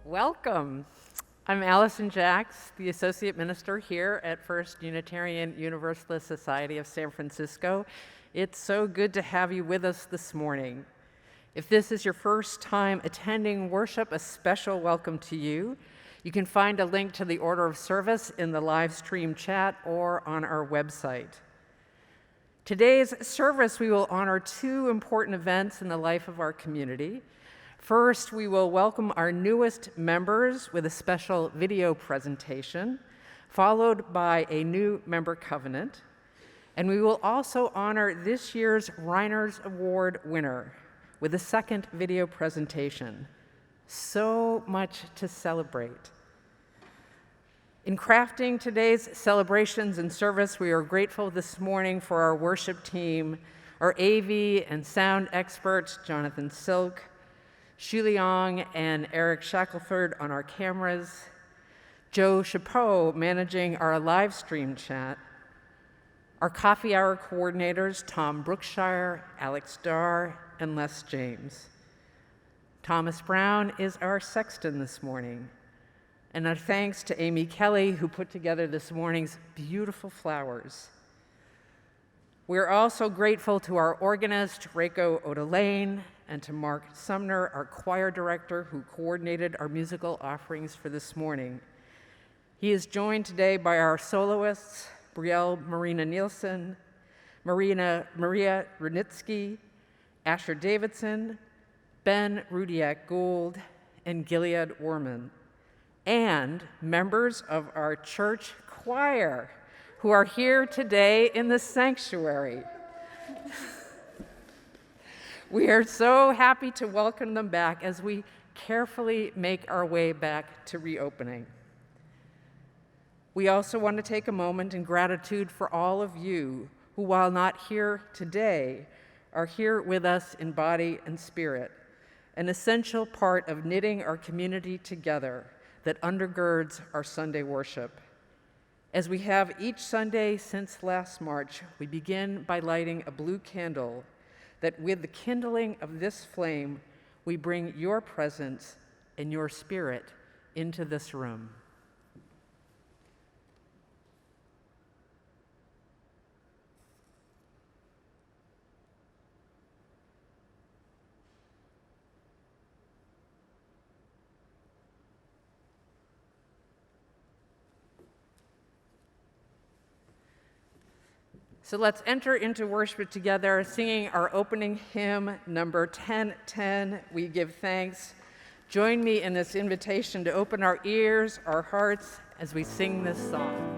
Welcome. I'm Allison Jacks, the Associate Minister here at First Unitarian Universalist Society of San Francisco. It's so good to have you with us this morning. If this is your first time attending worship, a special welcome to you. You can find a link to the order of service in the live stream chat or on our website. Today's service, we will honor two important events in the life of our community. First, we will welcome our newest members with a special video presentation, followed by a new member covenant. And we will also honor this year's Reiners Award winner with a second video presentation. So much to celebrate. In crafting today's celebrations and service, we are grateful this morning for our worship team, our AV and sound experts, Jonathan Silk, Shu Liang and Eric Shackelford on our cameras, Joe Chapeau managing our live stream chat, our coffee hour coordinators, Tom Brookshire, Alex Darr, and Les James. Thomas Brown is our sexton this morning. And our thanks to Amy Kelly, who put together this morning's beautiful flowers. We're also grateful to our organist, Reiko Odelaine, and to Mark Sumner, our choir director, who coordinated our musical offerings for this morning. He is joined today by our soloists, Brielle Marina Nielsen, Maria Runitsky, Asher Davidson, Ben Rudiak Gould, and Gilead Worman, and members of our church choir who are here today in the sanctuary. We are so happy to welcome them back as we carefully make our way back to reopening. We also want to take a moment in gratitude for all of you who, while not here today, are here with us in body and spirit, an essential part of knitting our community together that undergirds our Sunday worship. As we have each Sunday since last March, we begin by lighting a blue candle that with the kindling of this flame, we bring your presence and your spirit into this room. So let's enter into worship together, singing our opening hymn, number 1010, We Give Thanks. Join me in this invitation to open our ears, our hearts, as we sing this song.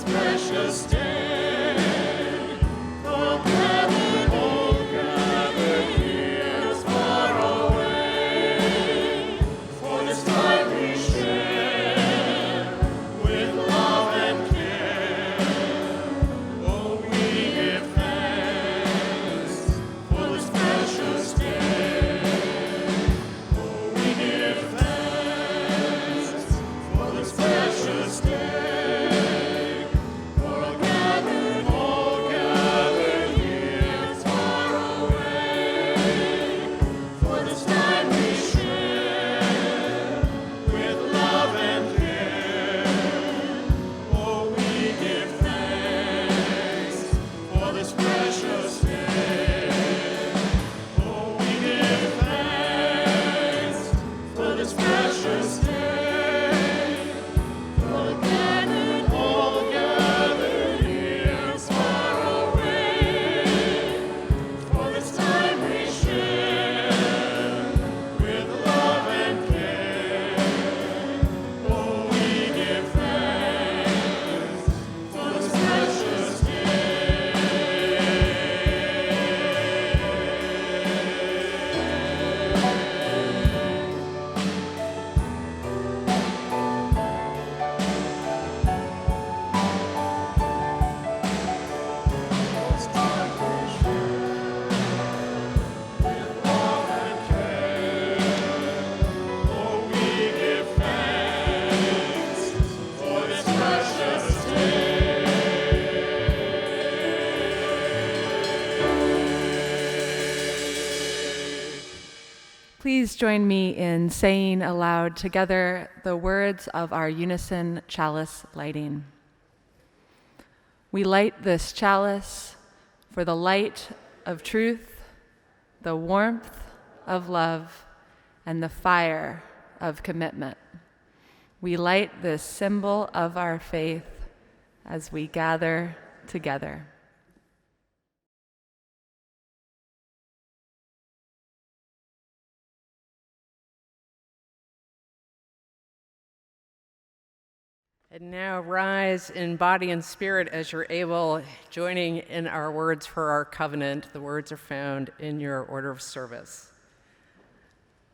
Precious day. Please join me in saying aloud together the words of our unison chalice lighting. We light this chalice for the light of truth, the warmth of love, and the fire of commitment. We light this symbol of our faith as we gather together. And now rise in body and spirit as you're able, joining in our words for our covenant. The words are found in your order of service.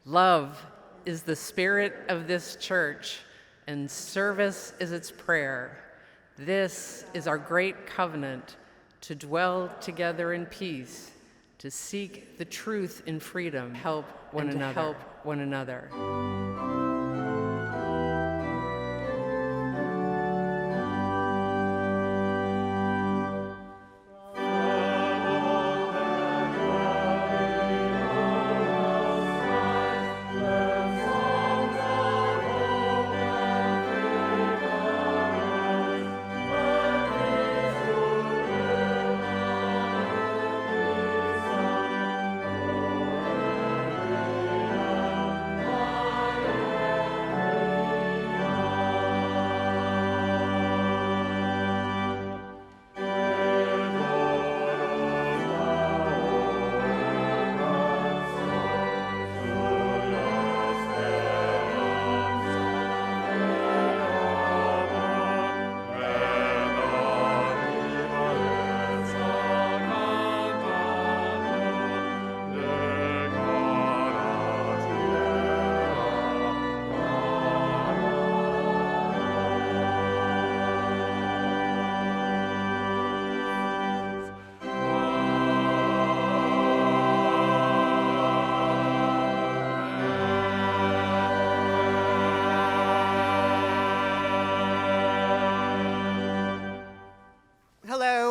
Love is the spirit of this church, and service is its prayer. This is our great covenant, to dwell together in peace, to seek the truth in freedom, help one another.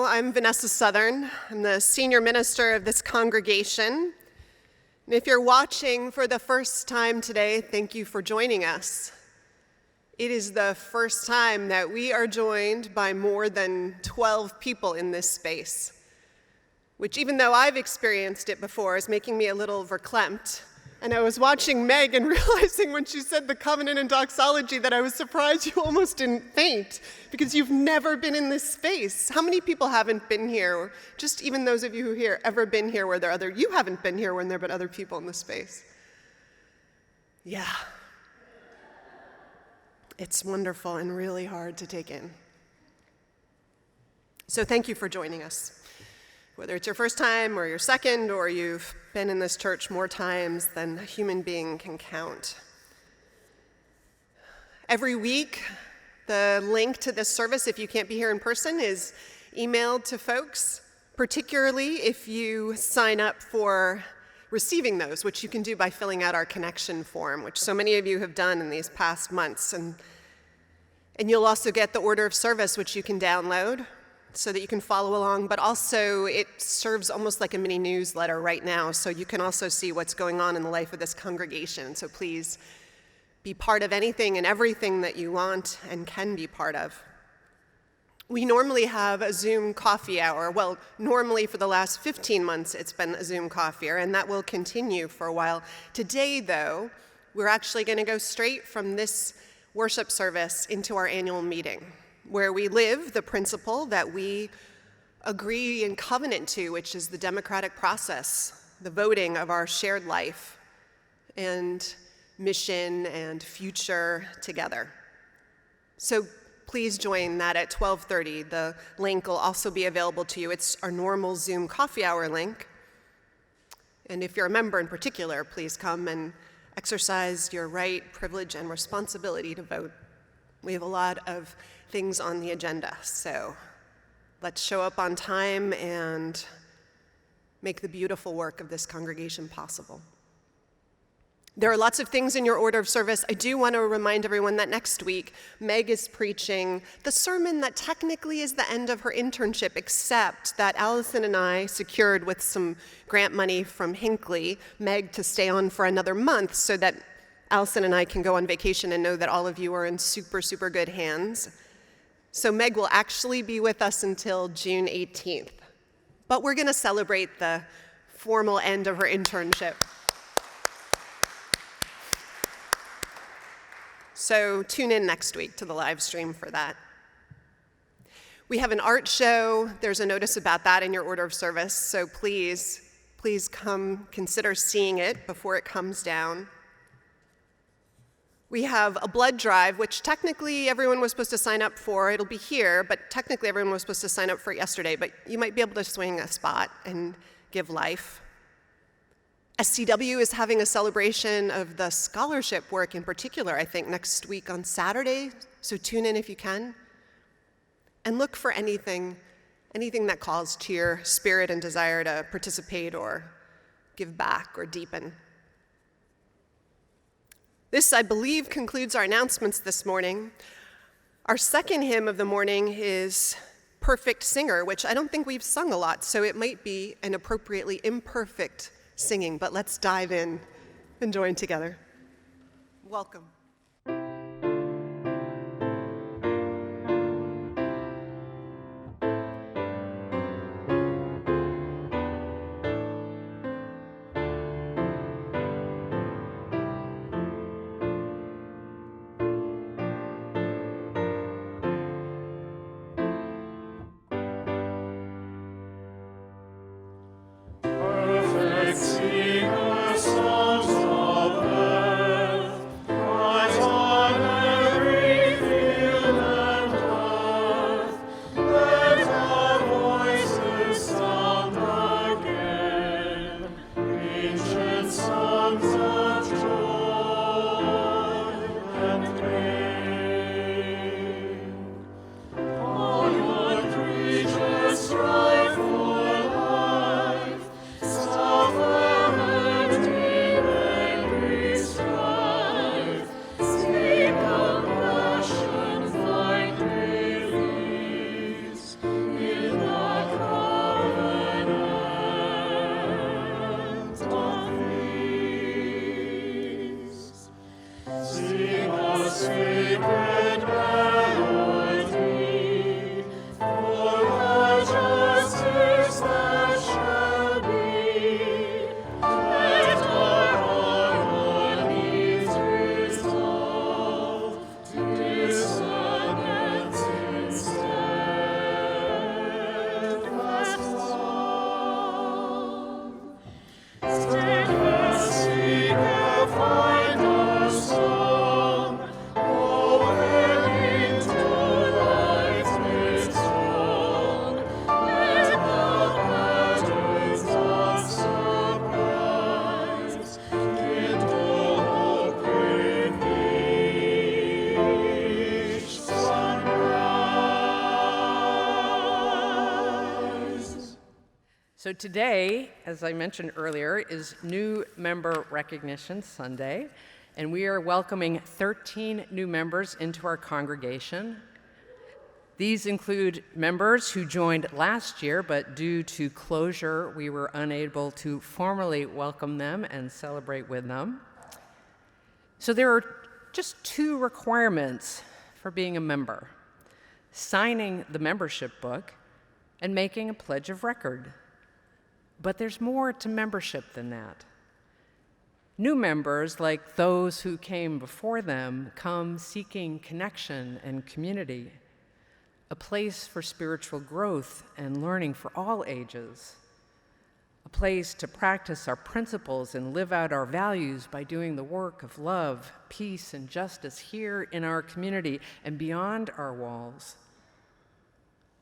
I'm Vanessa Southern. I'm the senior minister of this congregation. And if you're watching for the first time today, thank you for joining us. It is the first time that we are joined by more than 12 people in this space, which, even though I've experienced it before, is making me a little verklempt. And I was watching Meg and realizing when she said the covenant and doxology that I was surprised you almost didn't faint, because you've never been in this space. How many people haven't been here, or just even those of you who here ever been here where you haven't been here when there have been other people in the space? Yeah. It's wonderful and really hard to take in. So thank you for joining us. Whether it's your first time or your second, or you've been in this church more times than a human being can count. Every week, the link to this service, if you can't be here in person, is emailed to folks, particularly if you sign up for receiving those, which you can do by filling out our connection form, which so many of you have done in these past months. And you'll also get the order of service, which you can download so that you can follow along, but also it serves almost like a mini newsletter right now, so you can also see what's going on in the life of this congregation. So please be part of anything and everything that you want and can be part of. We normally have a Zoom coffee hour. Well, normally for the last 15 months it's been a Zoom coffee hour, and that will continue for a while. Today, though, we're actually going to go straight from this worship service into our annual meeting, where we live the principle that we agree in covenant to, which is the democratic process, the voting of our shared life and mission and future together. So please join that at 12:30. The link will also be available to you. It's our normal Zoom coffee hour link. And if you're a member in particular, please come and exercise your right, privilege, and responsibility to vote. We have a lot of things on the agenda, so let's show up on time and make the beautiful work of this congregation possible. There are lots of things in your order of service. I do want to remind everyone that next week, Meg is preaching the sermon that technically is the end of her internship, except that Allison and I secured with some grant money from Hinckley, Meg to stay on for another month so that Allison and I can go on vacation and know that all of you are in super, super good hands. So Meg will actually be with us until June 18th. But we're going to celebrate the formal end of her internship. So tune in next week to the live stream for that. We have an art show. There's a notice about that in your order of service. So please come consider seeing it before it comes down. We have a blood drive, which technically everyone was supposed to sign up for. It'll be here, but technically everyone was supposed to sign up for it yesterday. But you might be able to swing a spot and give life. SCW is having a celebration of the scholarship work in particular, I think, next week on Saturday, so tune in if you can. And look for anything that calls to your spirit and desire to participate or give back or deepen. This, I believe, concludes our announcements this morning. Our second hymn of the morning is Perfect Singer, which I don't think we've sung a lot, so it might be an appropriately imperfect singing, but let's dive in and join together. Welcome. So today, as I mentioned earlier, is New Member Recognition Sunday, and we are welcoming 13 new members into our congregation. These include members who joined last year, but due to closure, we were unable to formally welcome them and celebrate with them. So there are just 2 requirements for being a member: signing the membership book and making a pledge of record. But there's more to membership than that. New members, like those who came before them, come seeking connection and community, a place for spiritual growth and learning for all ages, a place to practice our principles and live out our values by doing the work of love, peace, and justice here in our community and beyond our walls.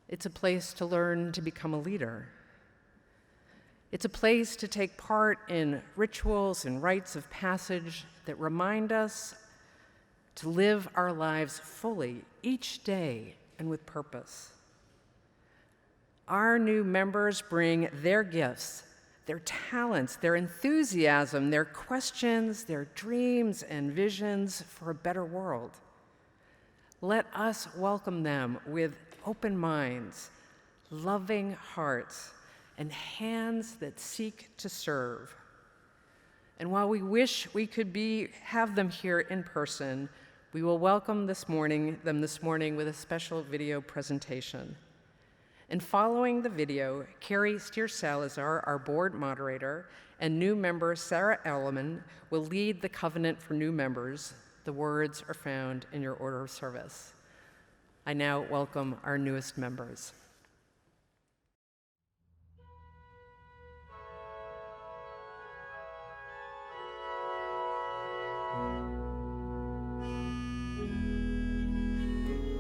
It's a place to learn to become a leader. It's a place to take part in rituals and rites of passage that remind us to live our lives fully each day and with purpose. Our new members bring their gifts their talents, their enthusiasm, their questions, their dreams and visions for a better world. Let us welcome them with open minds, loving hearts, and hands that seek to serve. And while we wish we could have them here in person, we will welcome them this morning with a special video presentation. And following the video, Carrie Stier-Salazar, our board moderator, and new member Sarah Ellerman will lead the covenant for new members. The words are found in your order of service. I now welcome our newest members.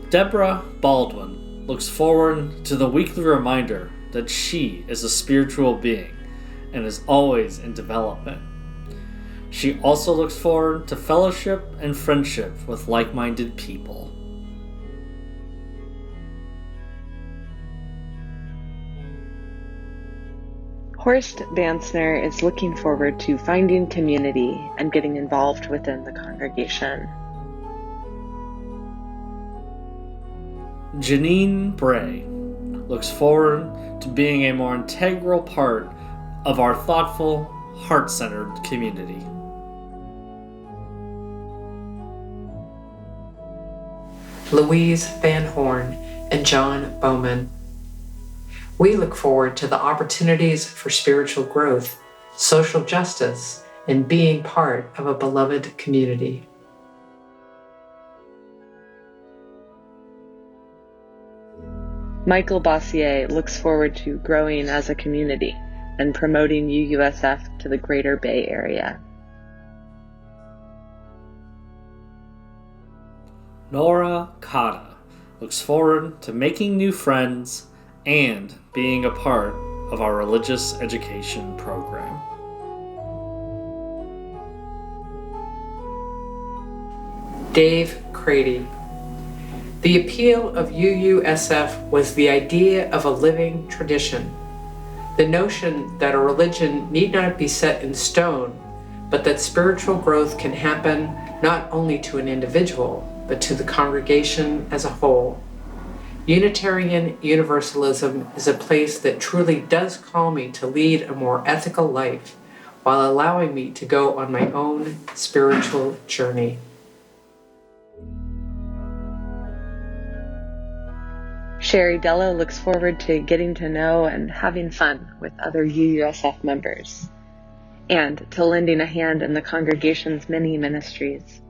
Deborah Baldwin looks forward to the weekly reminder that she is a spiritual being and is always in development. She also looks forward to fellowship and friendship with like-minded people. Horst Bansner is looking forward to finding community and getting involved within the congregation. Janine Bray looks forward to being a more integral part of our thoughtful, heart-centered community. Louise Van Horn and John Bowman. We look forward to the opportunities for spiritual growth, social justice, and being part of a beloved community. Michael Bossier looks forward to growing as a community and promoting UUSF to the Greater Bay Area. Nora Kata looks forward to making new friends and being a part of our religious education program. Dave Crady. The appeal of UUSF was the idea of a living tradition, the notion that a religion need not be set in stone, but that spiritual growth can happen not only to an individual, but to the congregation as a whole. Unitarian Universalism is a place that truly does call me to lead a more ethical life while allowing me to go on my own spiritual journey. Sherry Dello looks forward to getting to know and having fun with other UUSF members, and to lending a hand in the congregation's many ministries.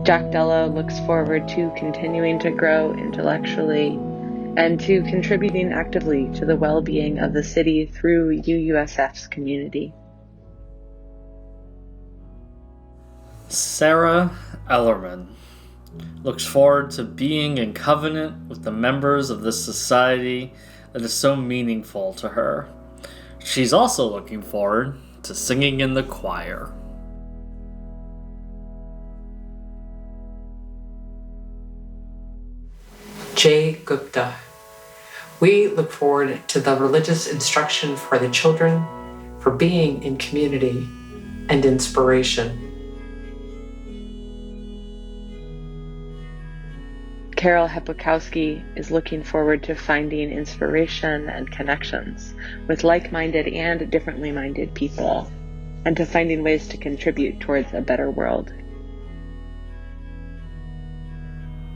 Jack Dello looks forward to continuing to grow intellectually and to contributing actively to the well-being of the city through UUSF's community. Sarah Ellerman looks forward to being in covenant with the members of this society that is so meaningful to her. She's also looking forward to singing in the choir. Jay Gupta. We look forward to the religious instruction for the children, for being in community and inspiration. Carol Hepukowski is looking forward to finding inspiration and connections with like-minded and differently minded people, and to finding ways to contribute towards a better world.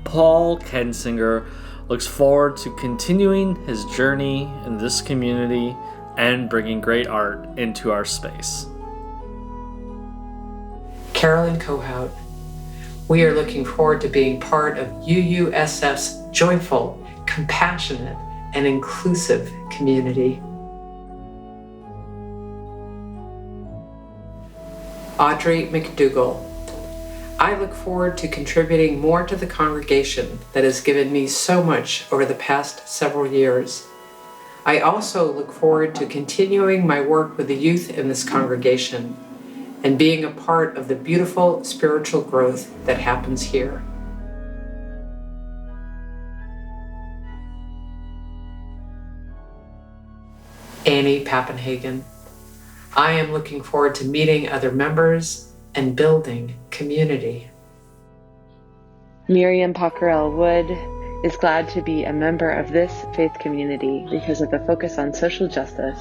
Paul Kensinger looks forward to continuing his journey in this community and bringing great art into our space. Carolyn Cohout. We are looking forward to being part of UUSF's joyful, compassionate, and inclusive community. Audrey McDougall. I look forward to contributing more to the congregation that has given me so much over the past several years. I also look forward to continuing my work with the youth in this congregation and being a part of the beautiful spiritual growth that happens here. Papenhagen. I am looking forward to meeting other members and building community. Miriam Pockerell Wood is glad to be a member of this faith community because of the focus on social justice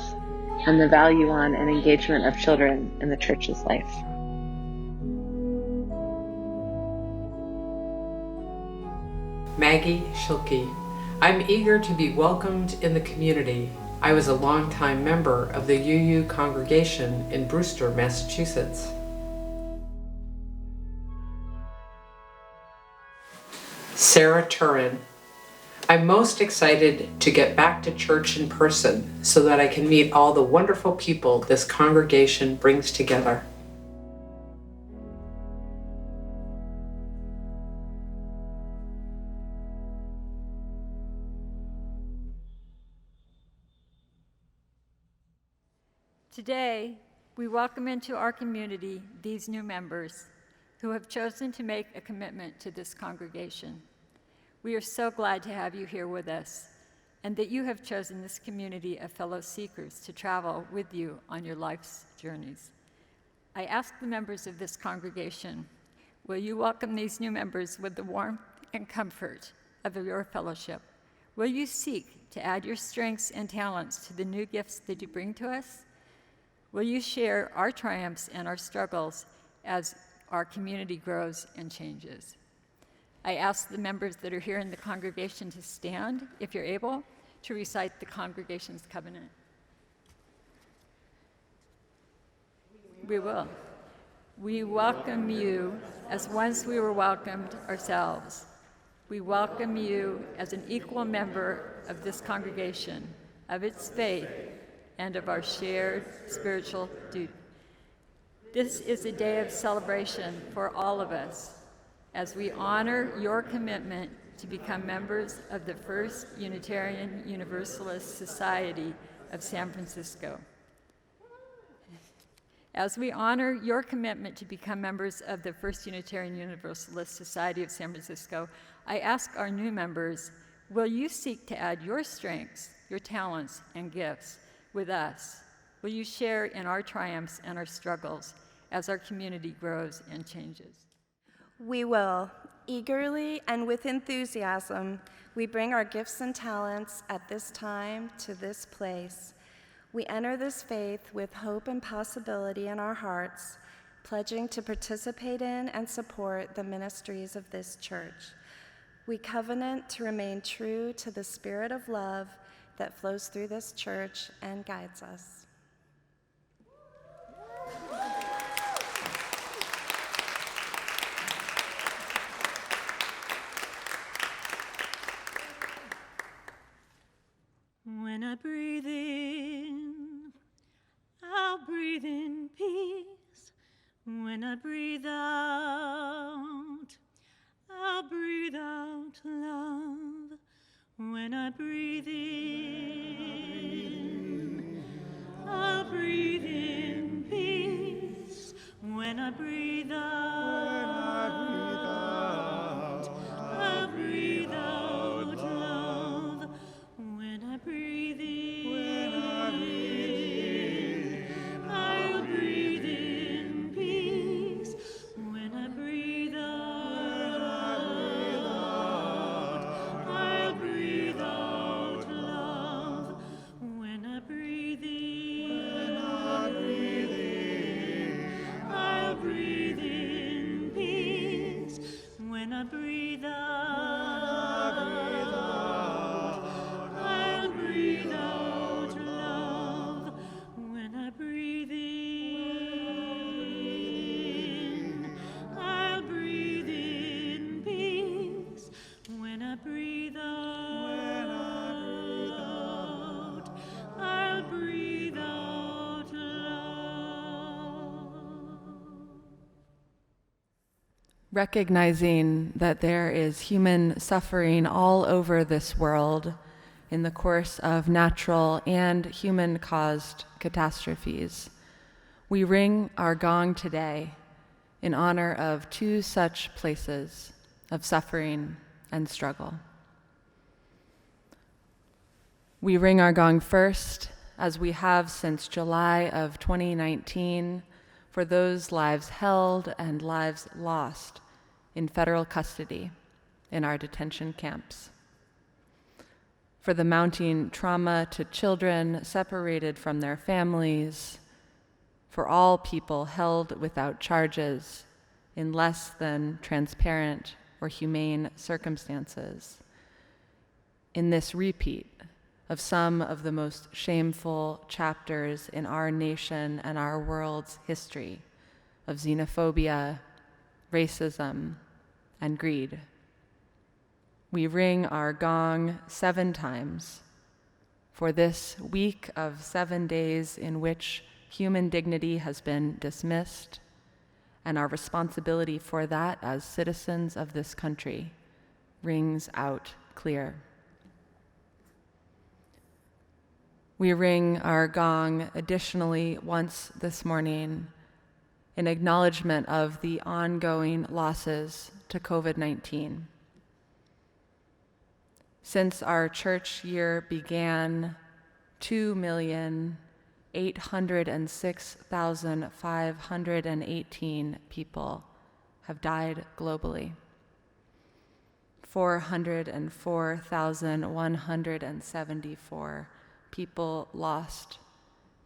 and the value on and engagement of children in the church's life. Maggie Schilke. I'm eager to be welcomed in the community. I was a longtime member of the UU congregation in Brewster, Massachusetts. Sarah Turin. I'm most excited to get back to church in person so that I can meet all the wonderful people this congregation brings together. Today, we welcome into our community these new members who have chosen to make a commitment to this congregation. We are so glad to have you here with us and that you have chosen this community of fellow seekers to travel with you on your life's journeys. I ask the members of this congregation, will you welcome these new members with the warmth and comfort of your fellowship? Will you seek to add your strengths and talents to the new gifts that you bring to us? Will you share our triumphs and our struggles as our community grows and changes? I ask the members that are here in the congregation to stand, if you're able, to recite the congregation's covenant. We will. We welcome you as once we were welcomed ourselves. We welcome you as an equal member of this congregation, of its faith, and of our shared spiritual duty. This is a day of celebration for all of us as we honor your commitment to become members of the First Unitarian Universalist Society of San Francisco. As we honor your commitment to become members of the First Unitarian Universalist Society of San Francisco, I ask our new members, will you seek to add your strengths, your talents, and gifts with us? Will you share in our triumphs and our struggles as our community grows and changes? We will. Eagerly and with enthusiasm, we bring our gifts and talents at this time to this place. We enter this faith with hope and possibility in our hearts, pledging to participate in and support the ministries of this church. We covenant to remain true to the spirit of love that flows through this church and guides us. When I breathe in, I'll breathe in peace. When I breathe out, I'll breathe out love. When I breathe in, I'll breathe in peace. When I breathe out, I'll breathe out love. When I breathe in, I'll breathe in peace. When I breathe out, I'll breathe out love. When I breathe in, I'll breathe in peace. When I breathe out, I'll breathe out love. When I breathe in, I'll breathe in peace. When I breathe out, I'll breathe out love. Recognizing that there is human suffering all over this world in the course of natural and human-caused catastrophes, we ring our gong today in honor of two such places of suffering and struggle. We ring our gong first as we have since July of 2019, for those lives held and lives lost in federal custody in our detention camps. For the mounting trauma to children separated from their families, for all people held without charges in less than transparent or humane circumstances, in this repeat of some of the most shameful chapters in our nation and our world's history of xenophobia, racism, and greed. We ring our gong 7 times for this week of 7 days in which human dignity has been dismissed, and our responsibility for that as citizens of this country rings out clear. We ring our gong additionally once this morning in acknowledgement of the ongoing losses to COVID-19. Since our church year began, 2,806,518 people have died globally. 404,174 people lost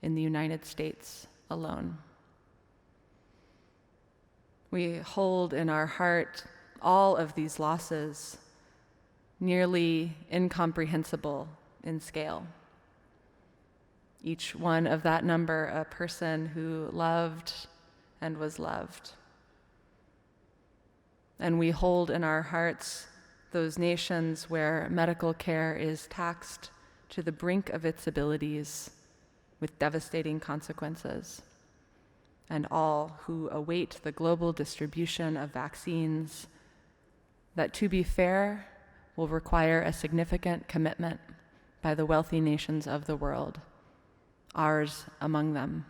in the United States alone. We hold in our heart all of these losses, nearly incomprehensible in scale. Each one of that number, a person who loved and was loved. And we hold in our hearts those nations where medical care is taxed to the brink of its abilities with devastating consequences, and all who await the global distribution of vaccines that, to be fair, will require a significant commitment by the wealthy nations of the world, ours among them.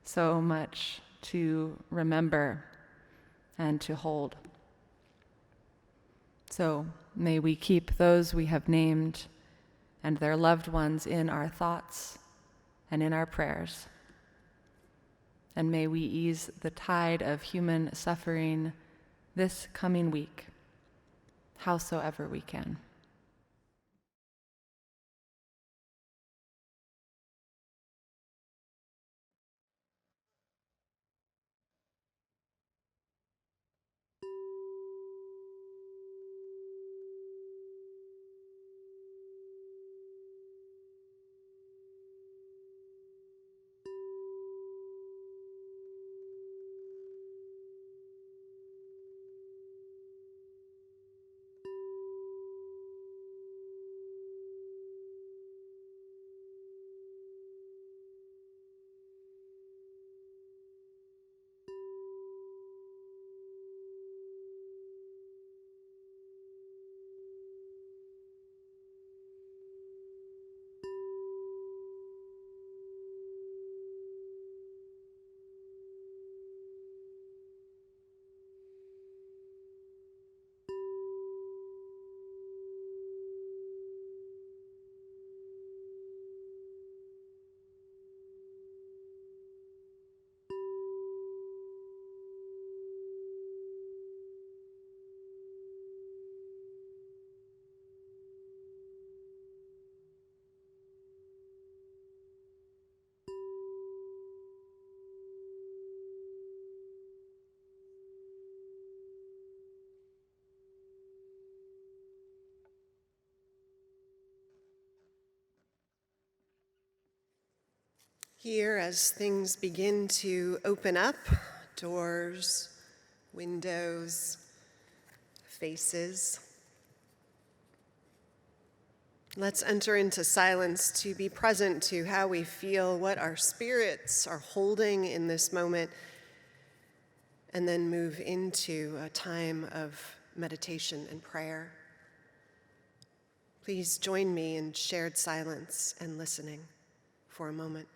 So much to remember and to hold. So may we keep those we have named and their loved ones in our thoughts and in our prayers. And may we ease the tide of human suffering this coming week, howsoever we can. Here, as things begin to open up, doors, windows, faces, let's enter into silence to be present to how we feel, what our spirits are holding in this moment, and then move into a time of meditation and prayer. Please join me in shared silence and listening for a moment.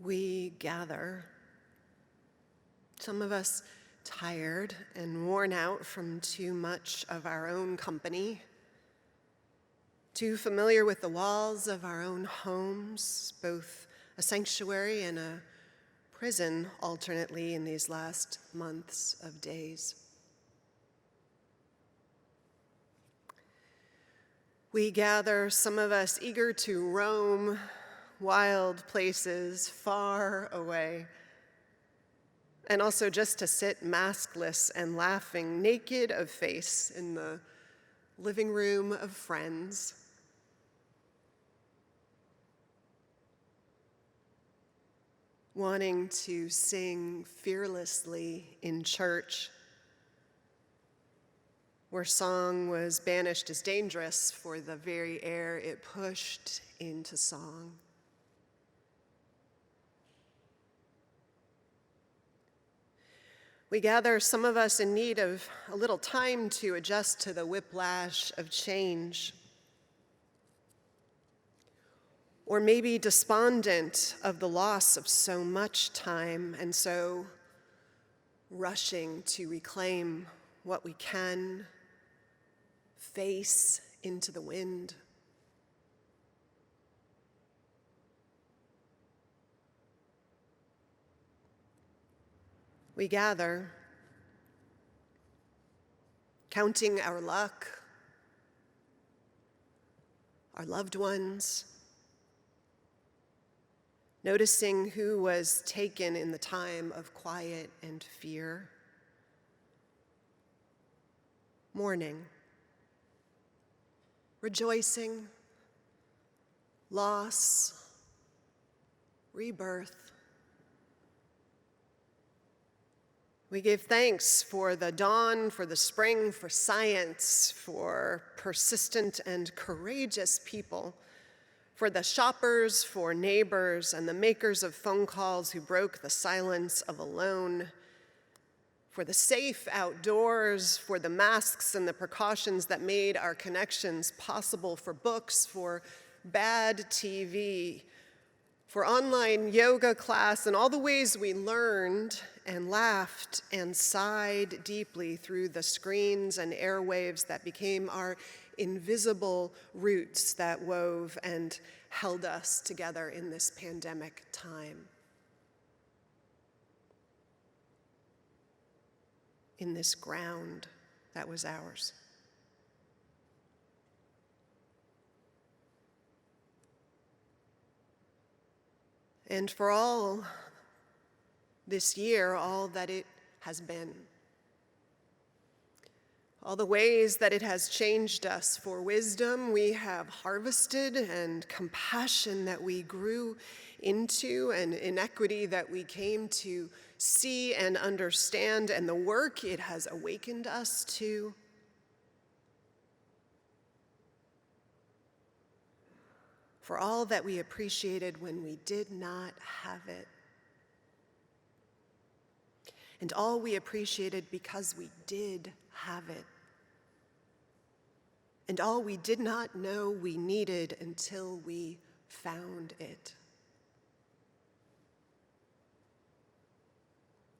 we gather, some of us tired and worn out from too much of our own company, too familiar with the walls of our own homes, both a sanctuary and a prison alternately in these last months of days. We gather, some of us eager to roam wild places far away, and also just to sit maskless and laughing, naked of face, in the living room of friends. Wanting to sing fearlessly in church, where song was banished as dangerous for the very air it pushed into song. We gather, some of us in need of a little time to adjust to the whiplash of change, or maybe despondent of the loss of so much time, and so rushing to reclaim what we can, face into the wind. We gather, counting our luck, our loved ones, noticing who was taken in the time of quiet and fear, mourning, rejoicing, loss, rebirth. We give thanks for the dawn, for the spring, for science, for persistent and courageous people, for the shoppers, for neighbors, and the makers of phone calls who broke the silence of alone, for the safe outdoors, for the masks and the precautions that made our connections possible, for books, for bad TV, for online yoga class, and all the ways we learned and laughed and sighed deeply through the screens and airwaves that became our invisible roots that wove and held us together in this pandemic time. In this ground that was ours. And for all this year, all that it has been, all the ways that it has changed us, for wisdom we have harvested, and compassion that we grew into, and inequity that we came to see and understand, and the work it has awakened us to. For all that we appreciated when we did not have it, and all we appreciated because we did have it, and all we did not know we needed until we found it.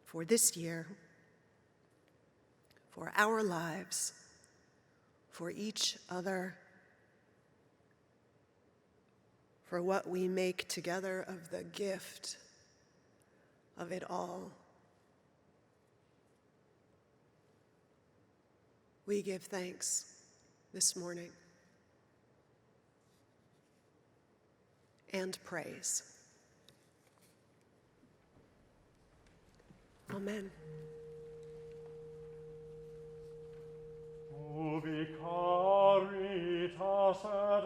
For this year, for our lives, for each other, for what we make together of the gift of it all. We give thanks this morning and praise. Amen. Ubi caritas et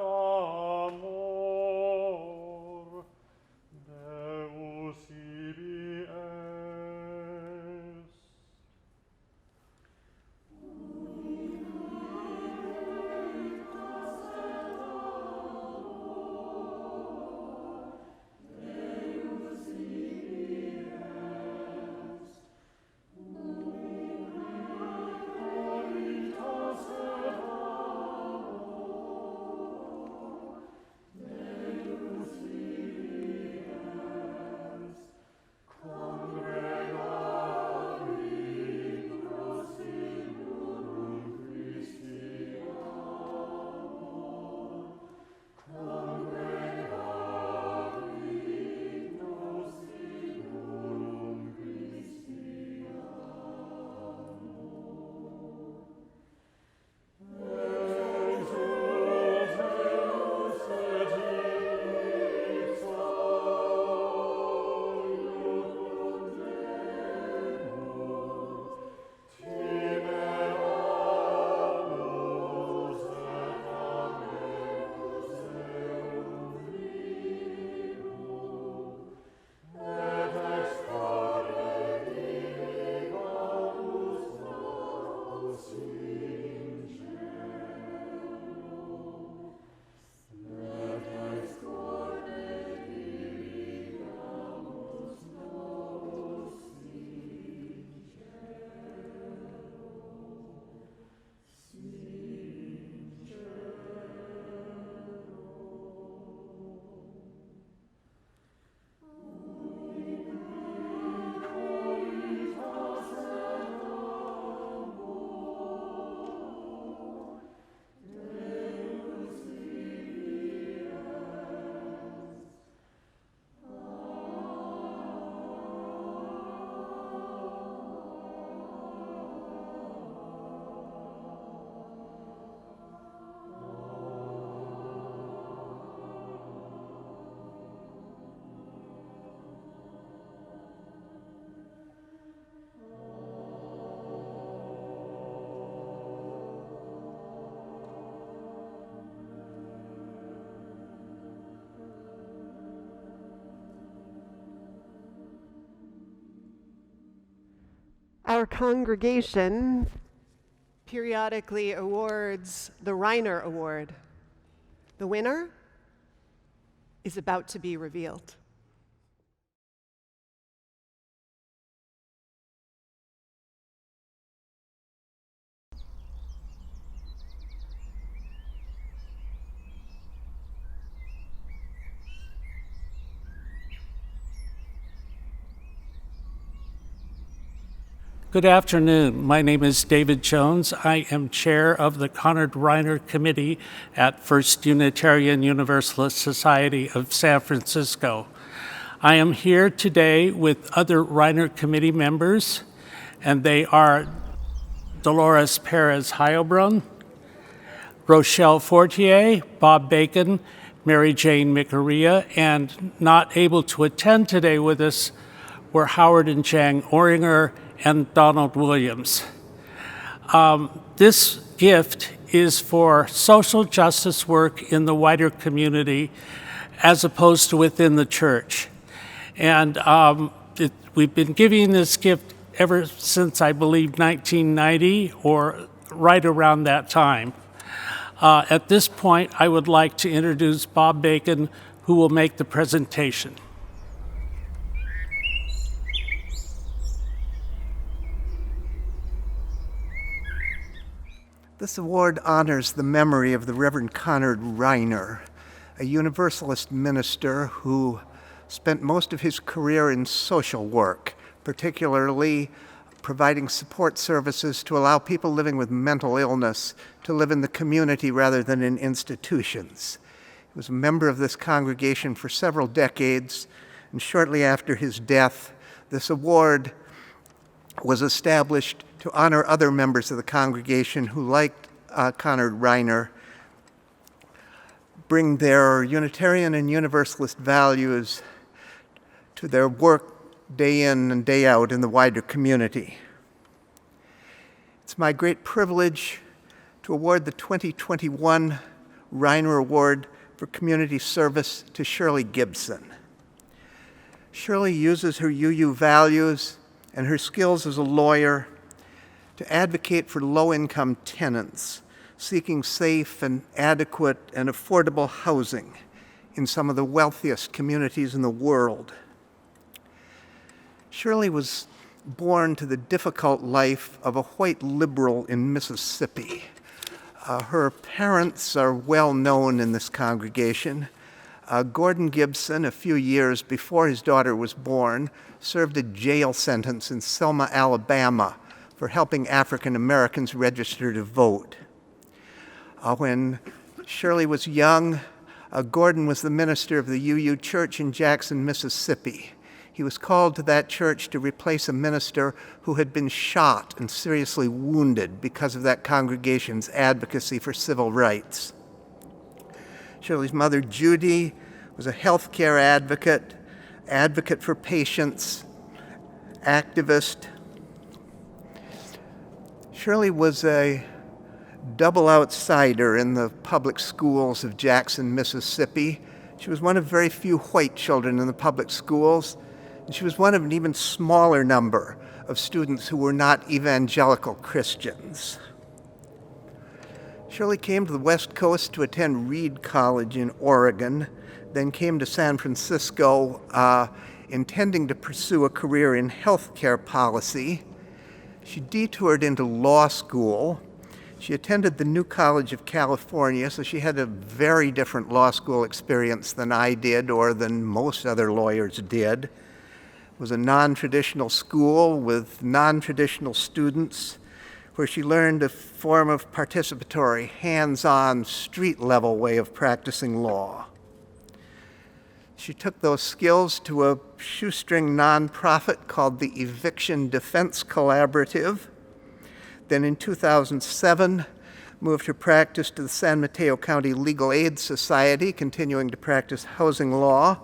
amor, Deus ibi est. Our congregation periodically awards the Reiner Award. The winner is about to be revealed. Good afternoon. My name is David Jones. I am chair of the Conrad Reiner Committee at First Unitarian Universalist Society of San Francisco. I am here today with other Reiner Committee members, and they are Dolores Perez Heilbrunn, Rochelle Fortier, Bob Bacon, Mary Jane Mikaria, and not able to attend today with us were Howard and Jang Oringer and Donald Williams. This gift is for social justice work in the wider community as opposed to within the church. And we've been giving this gift ever since, I believe, 1990 or right around that time. At this point, I would like to introduce Bob Bacon, who will make the presentation. This award honors the memory of the Reverend Conrad Reiner, a Universalist minister who spent most of his career in social work, particularly providing support services to allow people living with mental illness to live in the community rather than in institutions. He was a member of this congregation for several decades, and shortly after his death, this award was established to honor other members of the congregation who, like Conrad Reiner, bring their Unitarian and Universalist values to their work day in and day out in the wider community. It's my great privilege to award the 2021 Reiner Award for Community Service to Shirley Gibson. Shirley uses her UU values and her skills as a lawyer to advocate for low-income tenants seeking safe and adequate and affordable housing in some of the wealthiest communities in the world. Shirley was born to the difficult life of a white liberal in Mississippi. Her parents are well known in this congregation. Gordon Gibson, a few years before his daughter was born, served a jail sentence in Selma, Alabama, for helping African Americans register to vote. When Shirley was young, Gordon was the minister of the UU Church in Jackson, Mississippi. He was called to that church to replace a minister who had been shot and seriously wounded because of that congregation's advocacy for civil rights. Shirley's mother, Judy, was a healthcare advocate for patients, activist. Shirley was a double outsider in the public schools of Jackson, Mississippi. She was one of very few white children in the public schools, and she was one of an even smaller number of students who were not evangelical Christians. Shirley came to the West Coast to attend Reed College in Oregon, then came to San Francisco intending to pursue a career in healthcare policy. She detoured into law school. She attended the New College of California, so she had a very different law school experience than I did or than most other lawyers did. It was a non-traditional school with non-traditional students where she learned a form of participatory, hands-on, street-level way of practicing law. She took those skills to a shoestring nonprofit called the Eviction Defense Collaborative. Then in 2007, moved her practice to the San Mateo County Legal Aid Society, continuing to practice housing law.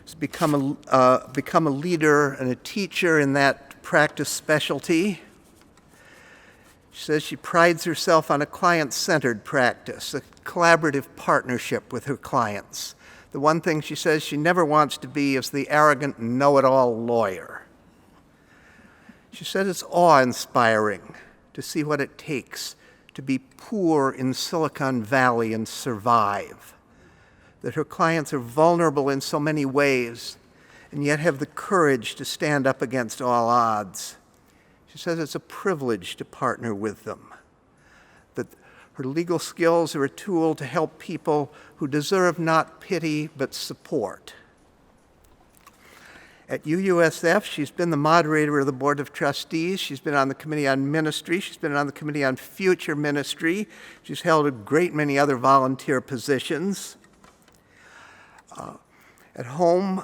She's become a leader and a teacher in that practice specialty. She says she prides herself on a client-centered practice, a collaborative partnership with her clients. The one thing she says she never wants to be is the arrogant know-it-all lawyer. She says it's awe-inspiring to see what it takes to be poor in Silicon Valley and survive, that her clients are vulnerable in so many ways and yet have the courage to stand up against all odds. She says it's a privilege to partner with them, that her legal skills are a tool to help people who deserve not pity but support. At UUSF, she's been the moderator of the Board of Trustees. She's been on the Committee on Ministry. She's been on the Committee on Future Ministry. She's held a great many other volunteer positions. At home,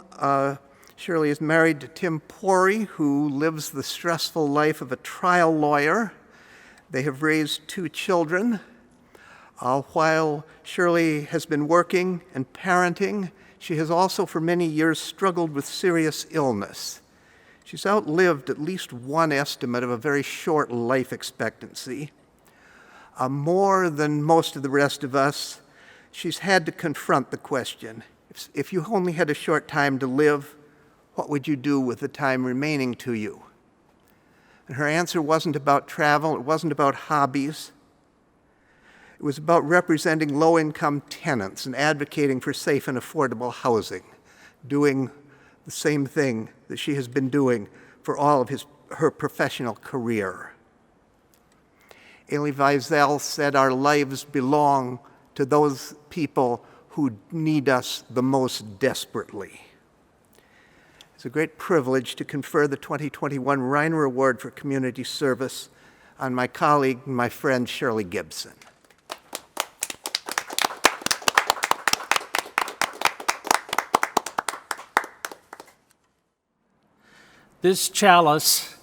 Shirley is married to Tim Pori, who lives the stressful life of a trial lawyer. They have raised 2 children. While Shirley has been working and parenting, she has also for many years struggled with serious illness. She's outlived at least one estimate of a very short life expectancy. More than most of the rest of us, she's had to confront the question, if you only had a short time to live, what would you do with the time remaining to you? And her answer wasn't about travel, it wasn't about hobbies. It was about representing low-income tenants and advocating for safe and affordable housing, doing the same thing that she has been doing for all of her professional career. Elie Wiesel said our lives belong to those people who need us the most desperately. It's a great privilege to confer the 2021 Reiner Award for Community Service on my colleague and my friend Shirley Gibson. This chalice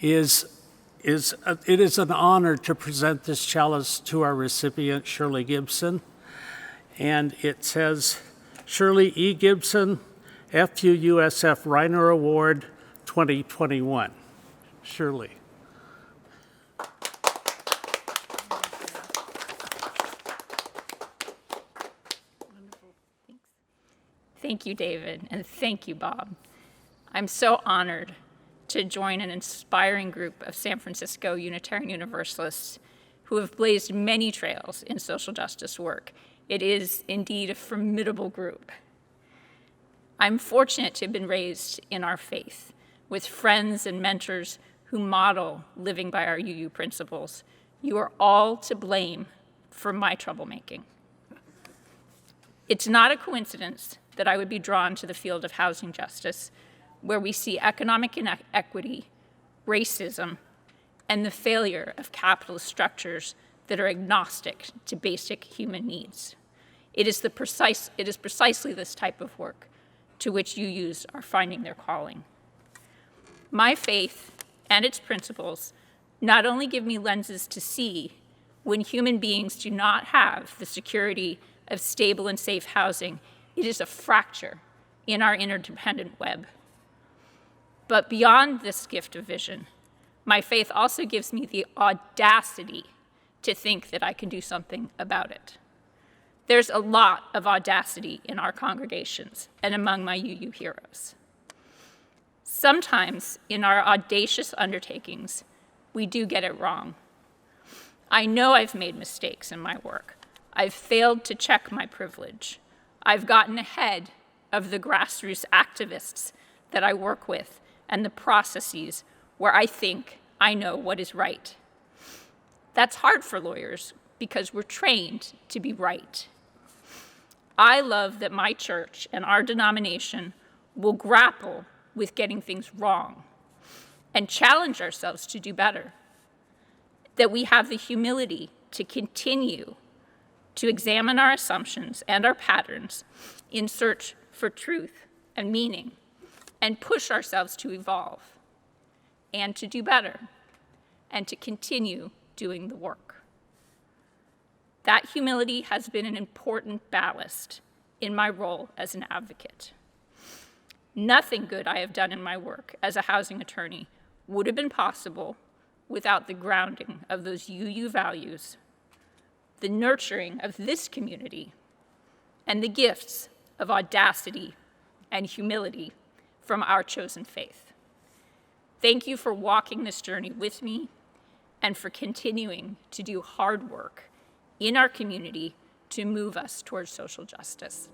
it is an honor to present this chalice to our recipient, Shirley Gibson. And it says, Shirley E. Gibson, FUUSF Reiner Award 2021. Shirley. Thank you, David, and thank you, Bob. I'm so honored to join an inspiring group of San Francisco Unitarian Universalists who have blazed many trails in social justice work. It is indeed a formidable group. I'm fortunate to have been raised in our faith with friends and mentors who model living by our UU principles. You are all to blame for my troublemaking. It's not a coincidence that I would be drawn to the field of housing justice, where we see economic inequity, racism, and the failure of capitalist structures that are agnostic to basic human needs. It is precisely this type of work to which UUs are finding their calling. My faith and its principles not only give me lenses to see when human beings do not have the security of stable and safe housing, it is a fracture in our interdependent web. But beyond this gift of vision, my faith also gives me the audacity to think that I can do something about it. There's a lot of audacity in our congregations and among my UU heroes. Sometimes in our audacious undertakings, we do get it wrong. I know I've made mistakes in my work. I've failed to check my privilege. I've gotten ahead of the grassroots activists that I work with and the processes where I think I know what is right. That's hard for lawyers because we're trained to be right. I love that my church and our denomination will grapple with getting things wrong and challenge ourselves to do better, that we have the humility to continue to examine our assumptions and our patterns in search for truth and meaning, and push ourselves to evolve and to do better and to continue doing the work. That humility has been an important ballast in my role as an advocate. Nothing good I have done in my work as a housing attorney would have been possible without the grounding of those UU values, the nurturing of this community, and the gifts of audacity and humility from our chosen faith. Thank you for walking this journey with me and for continuing to do hard work in our community to move us towards social justice.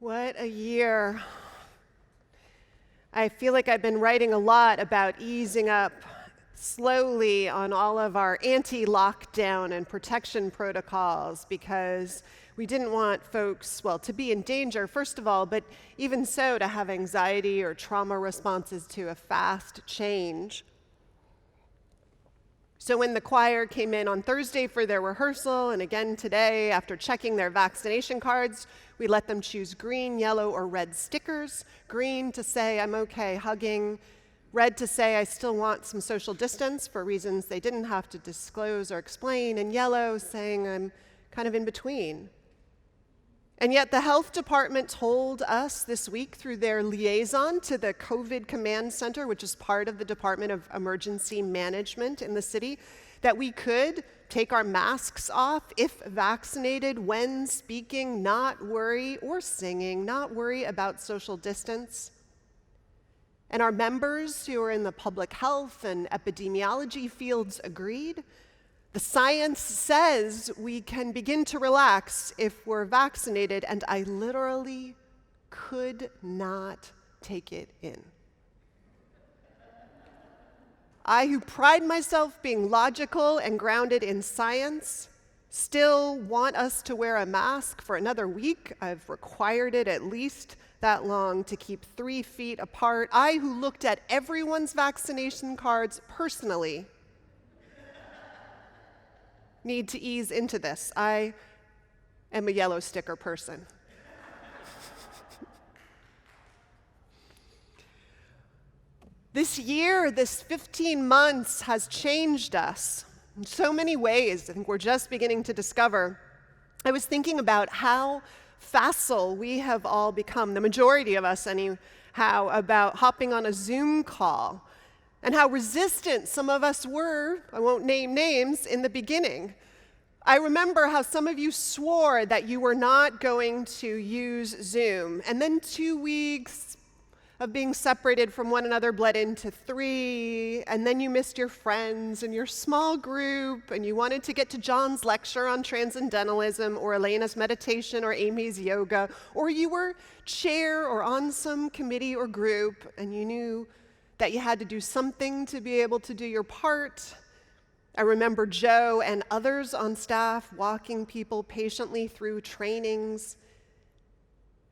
What a year. I feel like I've been writing a lot about easing up slowly on all of our anti-lockdown and protection protocols because we didn't want folks, well, to be in danger, first of all, but even so, to have anxiety or trauma responses to a fast change. So when the choir came in on Thursday for their rehearsal, and again today, after checking their vaccination cards, we let them choose green, yellow, or red stickers. Green to say, I'm okay, hugging. Red to say, I still want some social distance for reasons they didn't have to disclose or explain. And yellow saying, I'm kind of in between. And yet the health department told us this week through their liaison to the COVID Command Center, which is part of the Department of Emergency Management in the city, that we could take our masks off if vaccinated when speaking, not worry, or singing, not worry about social distance. And our members who are in the public health and epidemiology fields agreed. The science says we can begin to relax if we're vaccinated, and I literally could not take it in. I, who pride myself being logical and grounded in science, still want us to wear a mask for another week. I've required it at least that long to keep 3 feet apart. I, who looked at everyone's vaccination cards personally, need to ease into this. I am a yellow sticker person. This year, this 15 months has changed us in so many ways. I think we're just beginning to discover. I was thinking about how facile we have all become, the majority of us anyhow, about hopping on a Zoom call, and how resistant some of us were, I won't name names, in the beginning. I remember how some of you swore that you were not going to use Zoom, and then 2 weeks of being separated from one another bled into 3, and then you missed your friends and your small group, and you wanted to get to John's lecture on transcendentalism, or Elena's meditation, or Amy's yoga, or you were chair or on some committee or group, and you knew that you had to do something to be able to do your part. I remember Joe and others on staff walking people patiently through trainings,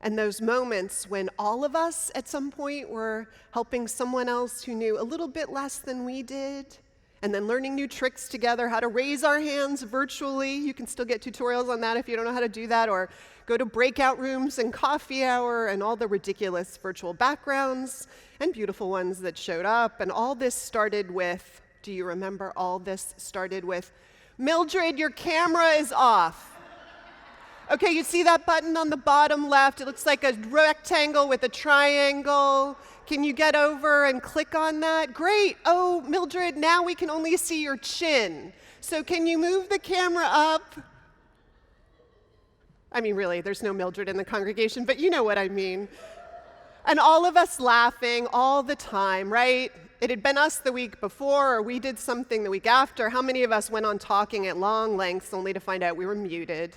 and those moments when all of us at some point were helping someone else who knew a little bit less than we did, and then learning new tricks together, how to raise our hands virtually. You can still get tutorials on that if you don't know how to do that, or go to breakout rooms and coffee hour, and all the ridiculous virtual backgrounds and beautiful ones that showed up. And all this started with, do you remember all this started with, Mildred, your camera is off. Okay, you see that button on the bottom left? It looks like a rectangle with a triangle. Can you get over and click on that? Great. Oh, Mildred, now we can only see your chin. So can you move the camera up? I mean, really, there's no Mildred in the congregation, but you know what I mean. And all of us laughing all the time, right? It had been us the week before, or we did something the week after. How many of us went on talking at long lengths only to find out we were muted?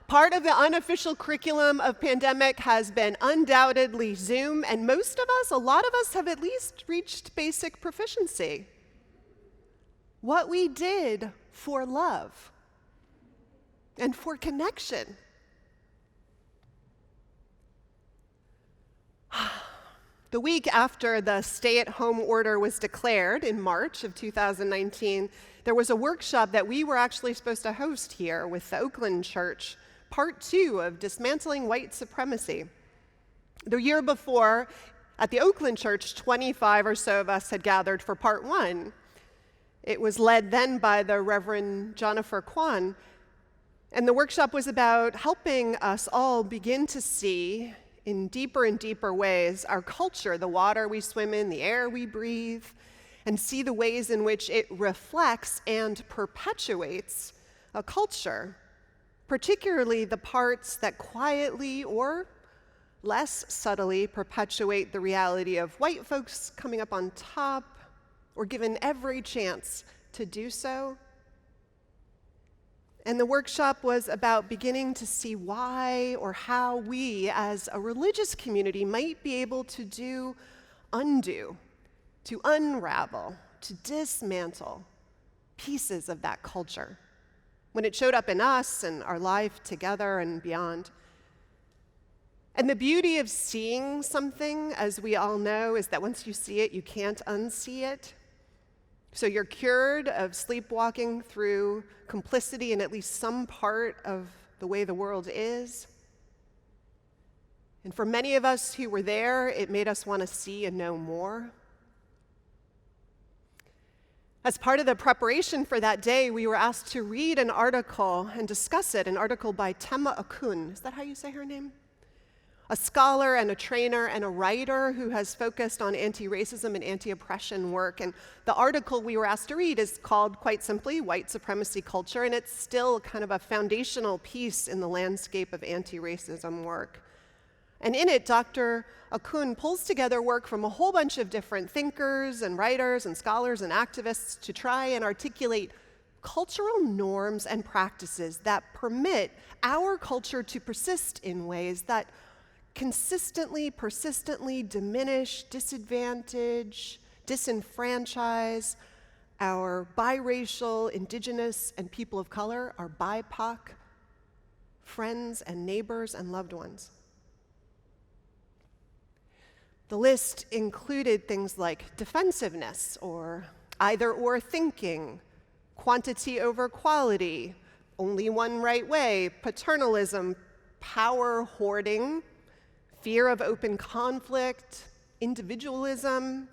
Part of the unofficial curriculum of pandemic has been undoubtedly Zoom, and most of us, a lot of us, have at least reached basic proficiency. What we did for love and for connection. The week after the stay-at-home order was declared in March of 2019, there was a workshop that we were actually supposed to host here with the Oakland Church, Part 2 of Dismantling White Supremacy. The year before, at the Oakland Church, 25 or so of us had gathered for Part 1. It was led then by the Reverend Jennifer Kwan, and the workshop was about helping us all begin to see in deeper and deeper ways our culture, the water we swim in, the air we breathe, and see the ways in which it reflects and perpetuates a culture, particularly the parts that quietly or less subtly perpetuate the reality of white folks coming up on top or given every chance to do so. And the workshop was about beginning to see why or how we as a religious community might be able to undo, to unravel, to dismantle pieces of that culture when it showed up in us and our life together and beyond. And the beauty of seeing something, as we all know, is that once you see it, you can't unsee it. So you're cured of sleepwalking through complicity in at least some part of the way the world is. And for many of us who were there, it made us want to see and know more. As part of the preparation for that day, we were asked to read an article and discuss it, an article by Tema Okun. Is that how you say her name? A scholar and a trainer and a writer who has focused on anti-racism and anti-oppression work. And the article we were asked to read is called, quite simply, White Supremacy Culture, and it's still kind of a foundational piece in the landscape of anti-racism work. And in it, Dr. Okun pulls together work from a whole bunch of different thinkers and writers and scholars and activists to try and articulate cultural norms and practices that permit our culture to persist in ways that consistently, persistently diminish, disadvantage, disenfranchise our biracial, indigenous, and people of color, our BIPOC friends and neighbors and loved ones. The list included things like defensiveness or either-or thinking, quantity over quality, only one right way, paternalism, power hoarding, fear of open conflict, individualism,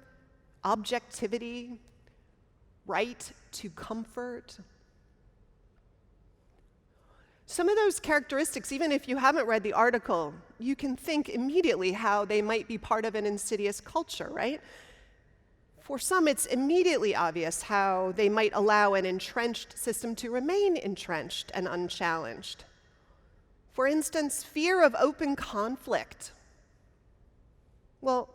objectivity, right to comfort. Some of those characteristics, even if you haven't read the article, you can think immediately how they might be part of an insidious culture, right? For some, it's immediately obvious how they might allow an entrenched system to remain entrenched and unchallenged. For instance, fear of open conflict. Well,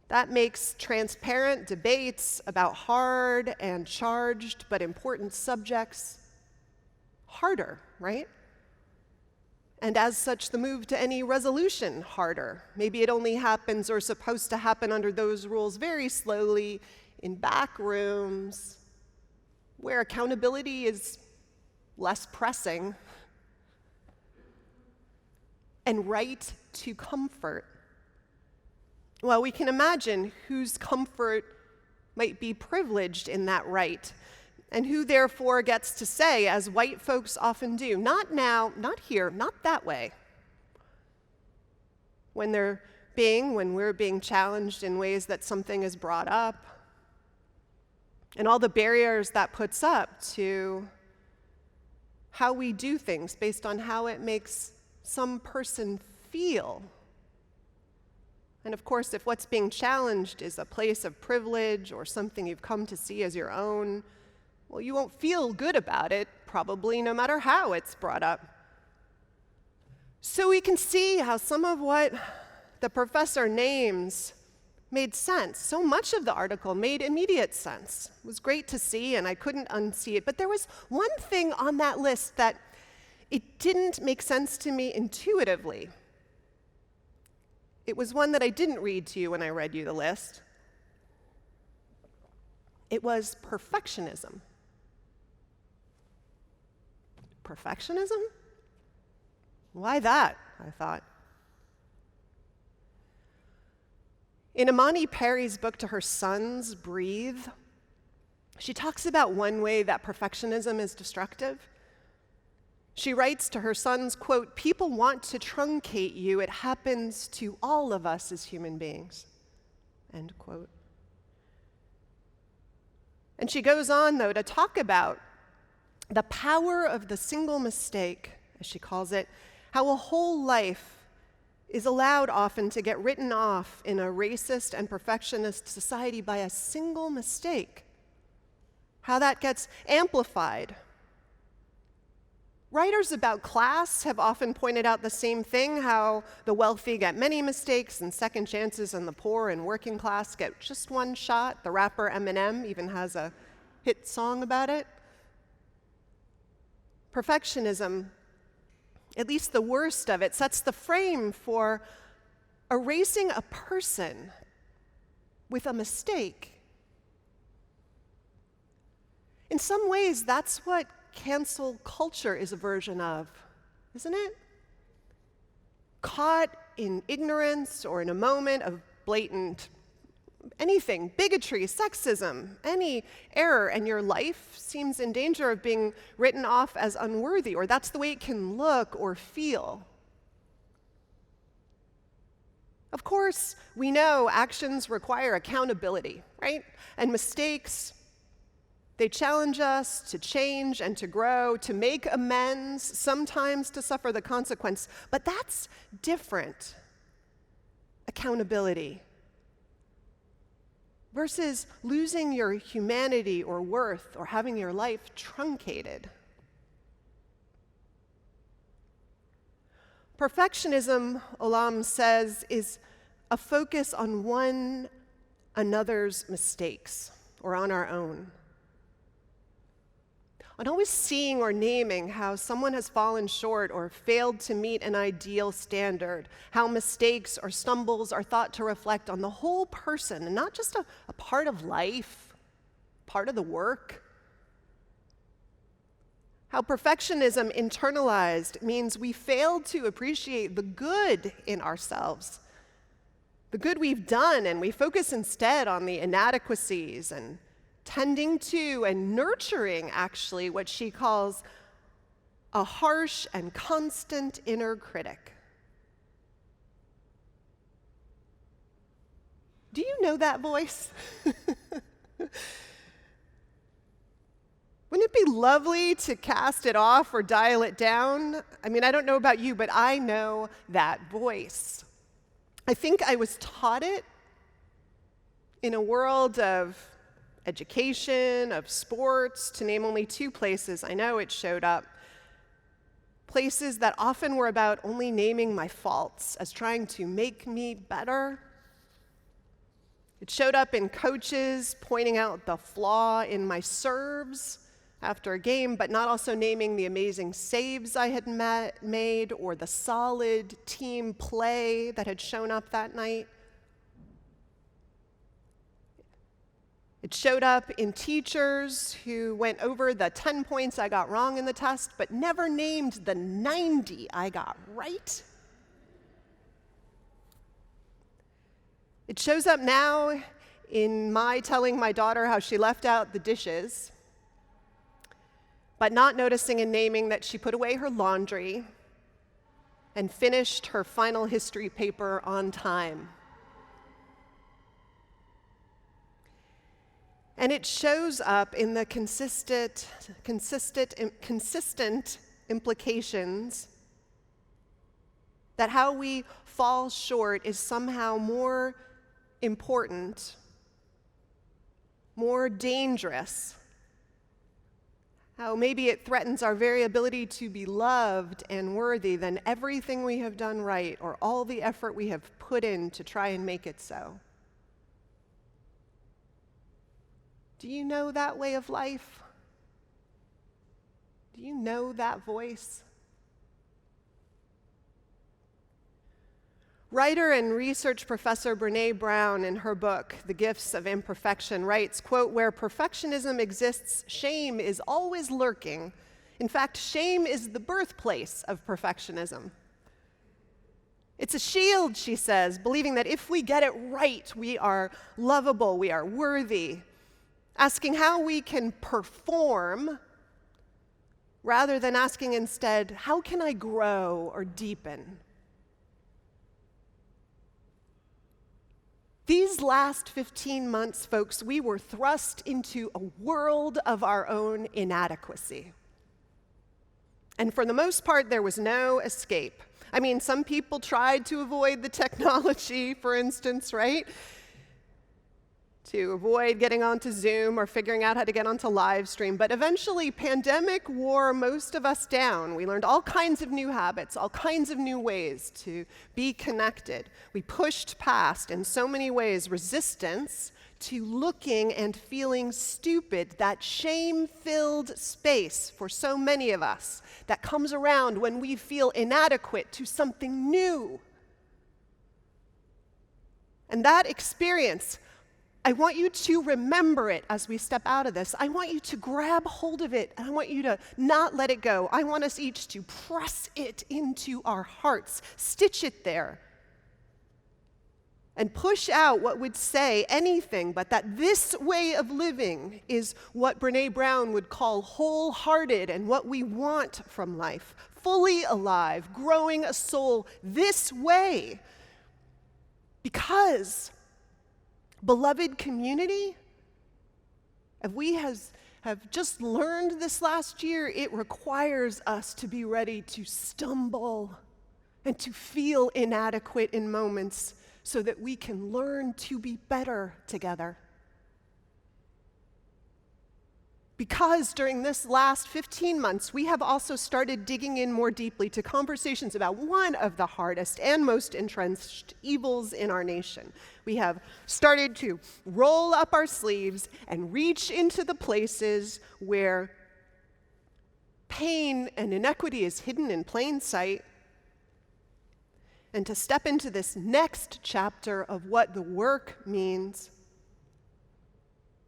that makes transparent debates about hard and charged but important subjects harder, right? And as such, the move to any resolution harder. Maybe it only happens or is supposed to happen under those rules very slowly in back rooms where accountability is less pressing. And right to comfort. Well, we can imagine whose comfort might be privileged in that right, and who therefore gets to say, as white folks often do, not now, not here, not that way. When we're being challenged in ways that something is brought up, and all the barriers that puts up to how we do things based on how it makes some person feel. And of course, if what's being challenged is a place of privilege or something you've come to see as your own, well, you won't feel good about it, probably, no matter how it's brought up. So we can see how some of what the professor names made sense. So much of the article made immediate sense. It was great to see, and I couldn't unsee it. But there was one thing on that list that it didn't make sense to me intuitively. It was one that I didn't read to you when I read you the list. It was perfectionism. Perfectionism? Why that? I thought. In Imani Perry's book to her sons, Breathe, she talks about one way that perfectionism is destructive. She writes to her sons, quote, "People want to truncate you. It happens to all of us as human beings," end quote. And she goes on, though, to talk about the power of the single mistake, as she calls it, how a whole life is allowed often to get written off in a racist and perfectionist society by a single mistake, how that gets amplified. Writers about class have often pointed out the same thing, how the wealthy get many mistakes and second chances, and the poor and working class get just one shot. The rapper Eminem even has a hit song about it. Perfectionism, at least the worst of it, sets the frame for erasing a person with a mistake. In some ways, that's what cancel culture is a version of, isn't it? Caught in ignorance or in a moment of blatant anything, bigotry, sexism, any error, and your life seems in danger of being written off as unworthy, or that's the way it can look or feel. Of course, we know actions require accountability, right? And mistakes, they challenge us to change and to grow, to make amends, sometimes to suffer the consequence. But that's different. Accountability. Versus losing your humanity or worth or having your life truncated. Perfectionism, Olam says, is a focus on one another's mistakes or on our own. On always seeing or naming how someone has fallen short or failed to meet an ideal standard, how mistakes or stumbles are thought to reflect on the whole person and not just a part of life, part of the work. How perfectionism internalized means we fail to appreciate the good in ourselves, the good we've done, and we focus instead on the inadequacies and tending to and nurturing, actually, what she calls a harsh and constant inner critic. Do you know that voice? Wouldn't it be lovely to cast it off or dial it down? I mean, I don't know about you, but I know that voice. I think I was taught it in a world of education, of sports, to name only two places I know it showed up. Places that often were about only naming my faults as trying to make me better. It showed up in coaches pointing out the flaw in my serves after a game, but not also naming the amazing saves I had made or the solid team play that had shown up that night. It showed up in teachers who went over the 10 points I got wrong in the test, but never named the 90 I got right. It shows up now in my telling my daughter how she left out the dishes, but not noticing and naming that she put away her laundry and finished her final history paper on time. And it shows up in the consistent implications that how we fall short is somehow more important, more dangerous. How maybe it threatens our very ability to be loved and worthy than everything we have done right or all the effort we have put in to try and make it so. Do you know that way of life? Do you know that voice? Writer and research professor Brene Brown, in her book, The Gifts of Imperfection, writes, quote, "Where perfectionism exists, shame is always lurking. In fact, shame is the birthplace of perfectionism. It's a shield," she says, believing that if we get it right, we are lovable, we are worthy. Asking how we can perform rather than asking instead, how can I grow or deepen? These last 15 months, folks, we were thrust into a world of our own inadequacy. And for the most part, there was no escape. I mean, some people tried to avoid the technology, for instance, right? To avoid getting onto Zoom or figuring out how to get onto live stream. But eventually, pandemic wore most of us down. We learned all kinds of new habits, all kinds of new ways to be connected. We pushed past, in so many ways, resistance to looking and feeling stupid, that shame-filled space for so many of us that comes around when we feel inadequate to something new. And that experience, I want you to remember it as we step out of this. I want you to grab hold of it, and I want you to not let it go. I want us each to press it into our hearts, stitch it there, and push out what would say anything but that this way of living is what Brene Brown would call wholehearted and what we want from life, fully alive, growing a soul this way. Because, beloved community, if we have just learned this last year, it requires us to be ready to stumble and to feel inadequate in moments so that we can learn to be better together. Because during this last 15 months, we have also started digging in more deeply to conversations about one of the hardest and most entrenched evils in our nation. We have started to roll up our sleeves and reach into the places where pain and inequity is hidden in plain sight, and to step into this next chapter of what the work means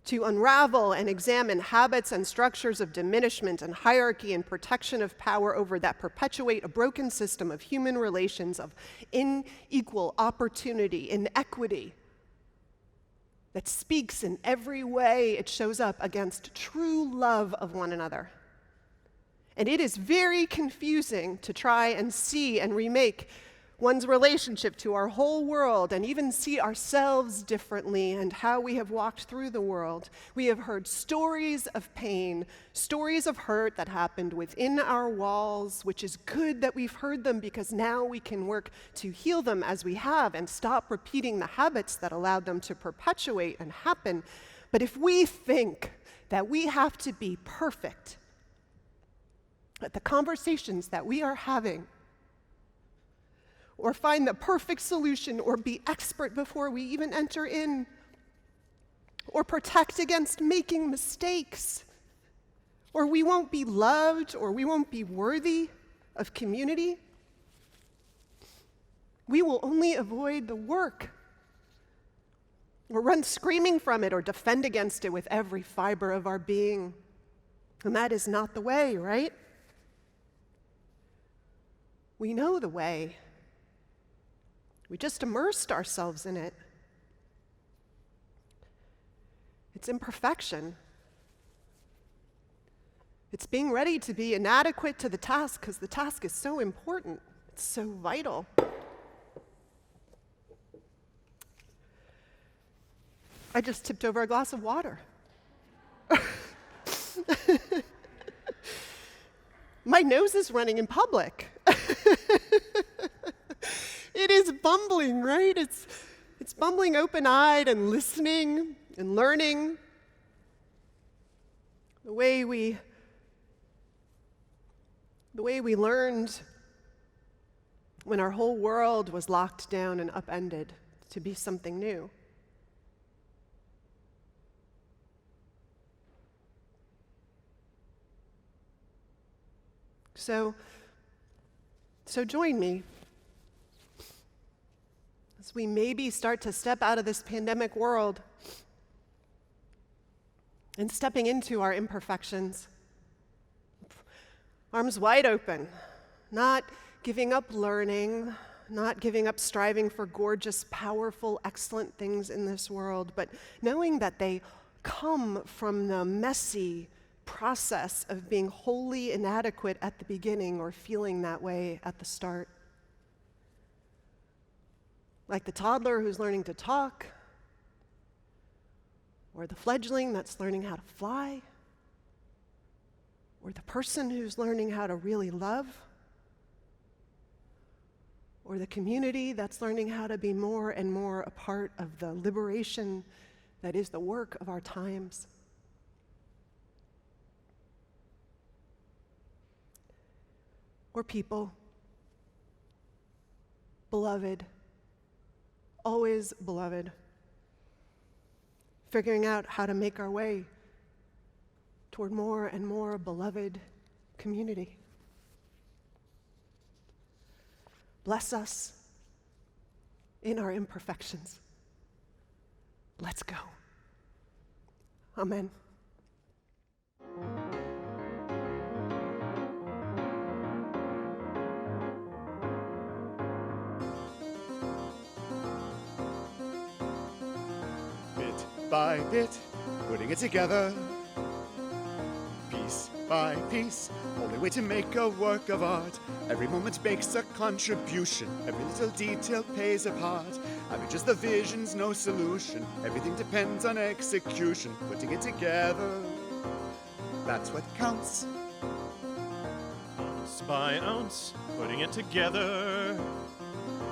to unravel and examine habits and structures of diminishment and hierarchy and protection of power over that perpetuate a broken system of human relations, of unequal opportunity, inequity, that speaks in every way it shows up against true love of one another. And it is very confusing to try and see and remake one's relationship to our whole world and even see ourselves differently and how we have walked through the world. We have heard stories of pain, stories of hurt that happened within our walls, which is good that we've heard them because now we can work to heal them as we have and stop repeating the habits that allowed them to perpetuate and happen. But if we think that we have to be perfect at the conversations that we are having, or find the perfect solution, or be expert before we even enter in, or protect against making mistakes, or we won't be loved, or we won't be worthy of community, we will only avoid the work, or run screaming from it, or defend against it with every fiber of our being. And that is not the way, right? We know the way. We just immersed ourselves in it. It's imperfection. It's being ready to be inadequate to the task because the task is so important. It's so vital. I just tipped over a glass of water. My nose is running in public. It is bumbling, right? It's bumbling open-eyed and listening and learning. The way we learned when our whole world was locked down and upended to be something new. So join me as we maybe start to step out of this pandemic world and stepping into our imperfections. Arms wide open, not giving up learning, not giving up striving for gorgeous, powerful, excellent things in this world, but knowing that they come from the messy process of being wholly inadequate at the beginning or feeling that way at the start. Like the toddler who's learning to talk, or the fledgling that's learning how to fly, or the person who's learning how to really love, or the community that's learning how to be more and more a part of the liberation that is the work of our times. Or people, beloved, always beloved, figuring out how to make our way toward more and more beloved community. Bless us in our imperfections. Let's go. Amen. By bit, putting it together, piece by piece, only way to make a work of art. Every moment makes a contribution, every little detail plays a part. Having just the vision's no solution, everything depends on execution. Putting it together, that's what counts. Ounce by ounce, putting it together.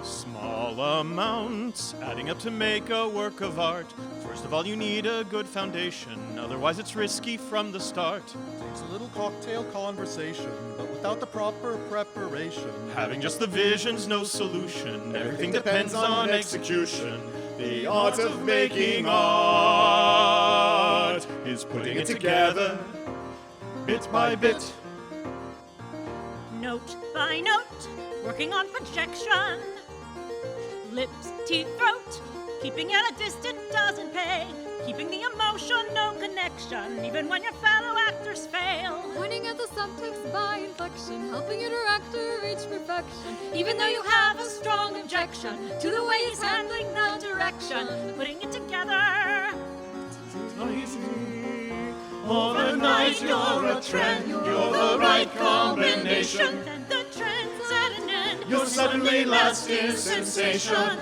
Small amounts, adding up to make a work of art. First of all, you need a good foundation, otherwise it's risky from the start. Takes a little cocktail conversation, but without the proper preparation. Having just the vision's no solution. Everything depends on execution. The art of making art is putting it together, bit by bit. Note by note, working on projection. Lips, teeth, throat, keeping at a distance doesn't pay. Keeping the emotion, no connection, even when your fellow actors fail. Pointing at the subtext by inflection, helping your actor reach perfection. Even though you have a strong objection to the way he's handling the direction, putting it together. Overnight you're a trend, you're the right combination. Then the trend's at an end. Your suddenly lasting sensation.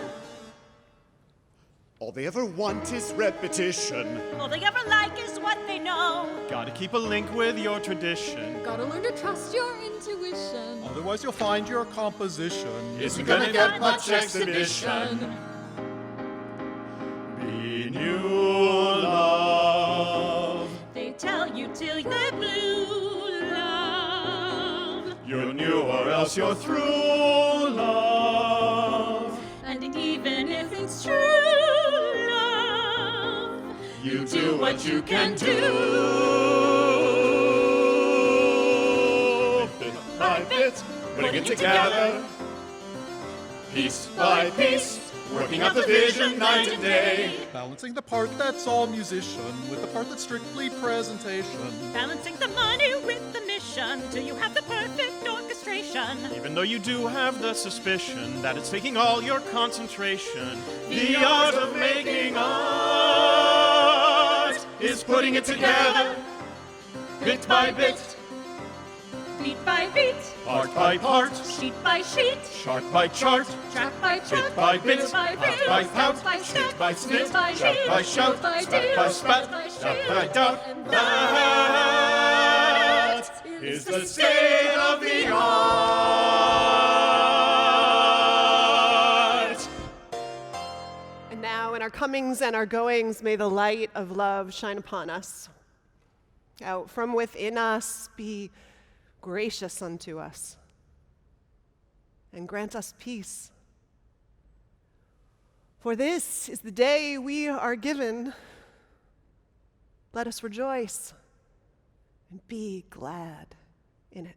All they ever want is repetition. All they ever like is what they know. Gotta keep a link with your tradition. Gotta learn to trust your intuition. Otherwise you'll find your composition Isn't gonna get much exhibition. Be new love. They tell you till you're blue love. You're new or else you're through love. And even if it's true love, You do what you can do. Bit by bit, putting it together. Piece by piece, working out the vision night and day. Balancing the part that's all musician with the part that's strictly presentation. balancing the money with the mission till you have the perfect orchestration. Even though you do have the suspicion that it's taking all your concentration, the art of making art is putting it together, bit by bit, Beat by beat, part by part, sheet by sheet, chart by chart, track by track, bit by bit, bit by pout bit, by pout, step by snip step, by snip, snip by shout shout, by shout, shout by spat by deal, spat, spat by doubt by shout, doubt. and That is the state of the art. And now, in our comings and our goings, may the light of love shine upon us. Out from within us, be gracious unto us, and grant us peace. For this is the day we are given. Let us rejoice and be glad in it.